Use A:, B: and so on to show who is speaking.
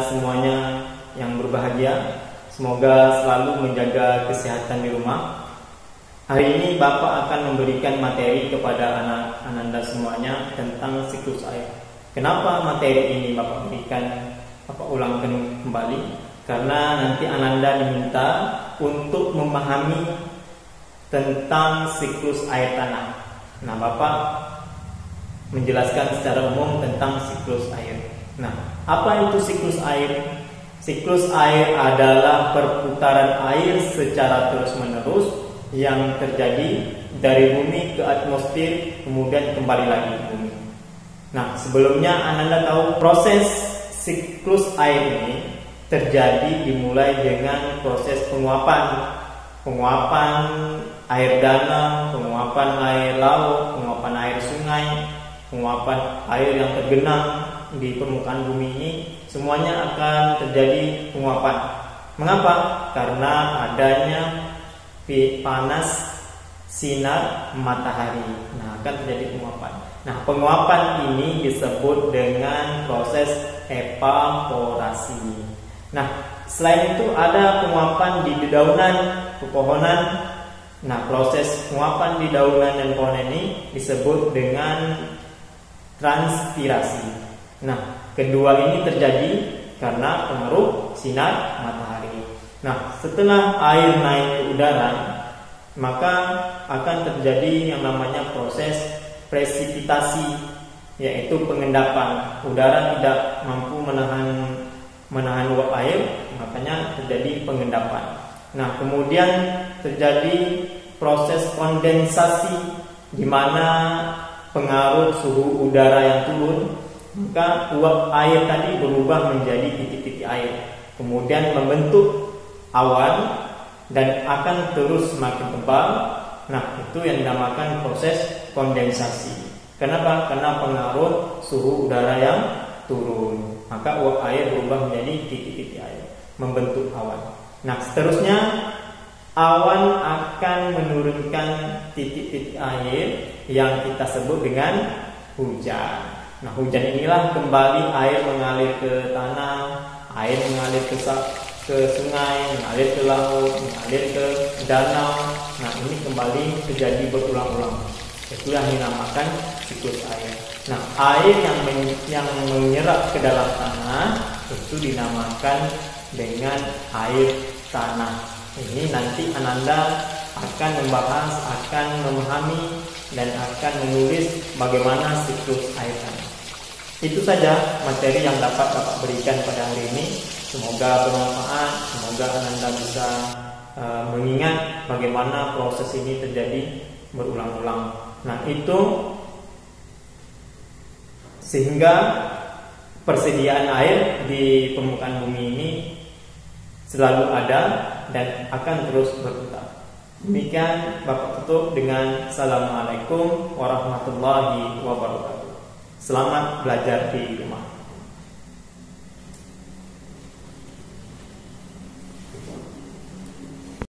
A: Semuanya yang berbahagia, semoga selalu menjaga kesehatan di rumah. Hari ini Bapak akan memberikan materi kepada anak Ananda semuanya tentang siklus air. Kenapa materi ini Bapak berikan, Bapak ulangkan kembali? Karena nanti Ananda diminta untuk memahami tentang siklus air tanah. Nah, Bapak menjelaskan secara umum tentang siklus air. Nah, apa itu siklus air? Siklus air adalah perputaran air secara terus-menerus yang terjadi dari bumi ke atmosfer, kemudian kembali lagi ke bumi. Nah, sebelumnya Ananda tahu proses siklus air ini terjadi dimulai dengan proses penguapan air danau, penguapan air laut, penguapan air sungai, penguapan air yang tergenang di permukaan bumi ini, semuanya akan terjadi penguapan. Mengapa? Karena adanya panas sinar matahari. Nah, akan terjadi penguapan. Nah, penguapan ini disebut dengan proses evaporasi. Nah, selain itu ada penguapan di dedaunan pepohonan. Nah, proses penguapan di daunan dan pohonan ini disebut dengan transpirasi. Nah, kedua ini terjadi karena pengaruh sinar matahari. Nah, setelah air naik ke udara, maka akan terjadi yang namanya proses presipitasi, yaitu pengendapan. Udara tidak mampu menahan uap air, makanya terjadi pengendapan. Nah, kemudian terjadi proses kondensasi, di mana pengaruh suhu udara yang turun, maka uap air tadi berubah menjadi titik-titik air, kemudian membentuk awan dan akan terus semakin tebal. Nah, itu yang dinamakan proses kondensasi. Kenapa? Karena pengaruh suhu udara yang turun, maka uap air berubah menjadi titik-titik air, membentuk awan. Nah, seterusnya awan akan menurunkan titik-titik air yang kita sebut dengan hujan. Nah, hujan inilah kembali air mengalir ke tanah, air mengalir ke sungai, mengalir ke laut, mengalir ke danau. Nah, ini kembali terjadi berulang-ulang. Itu yang dinamakan siklus air. Nah, air yang menyerap ke dalam tanah itu dinamakan dengan air tanah. Ini nanti Ananda akan membahas, akan memahami, dan akan menulis bagaimana siklus air tanah. Itu saja materi yang dapat Bapak berikan pada hari ini. Semoga bermanfaat, semoga Ananda bisa mengingat bagaimana proses ini terjadi berulang-ulang. Nah, itu sehingga persediaan air di permukaan bumi ini selalu ada dan akan terus berputar. Demikian Bapak tutup dengan Assalamualaikum warahmatullahi wabarakatuh. Selamat belajar di rumah.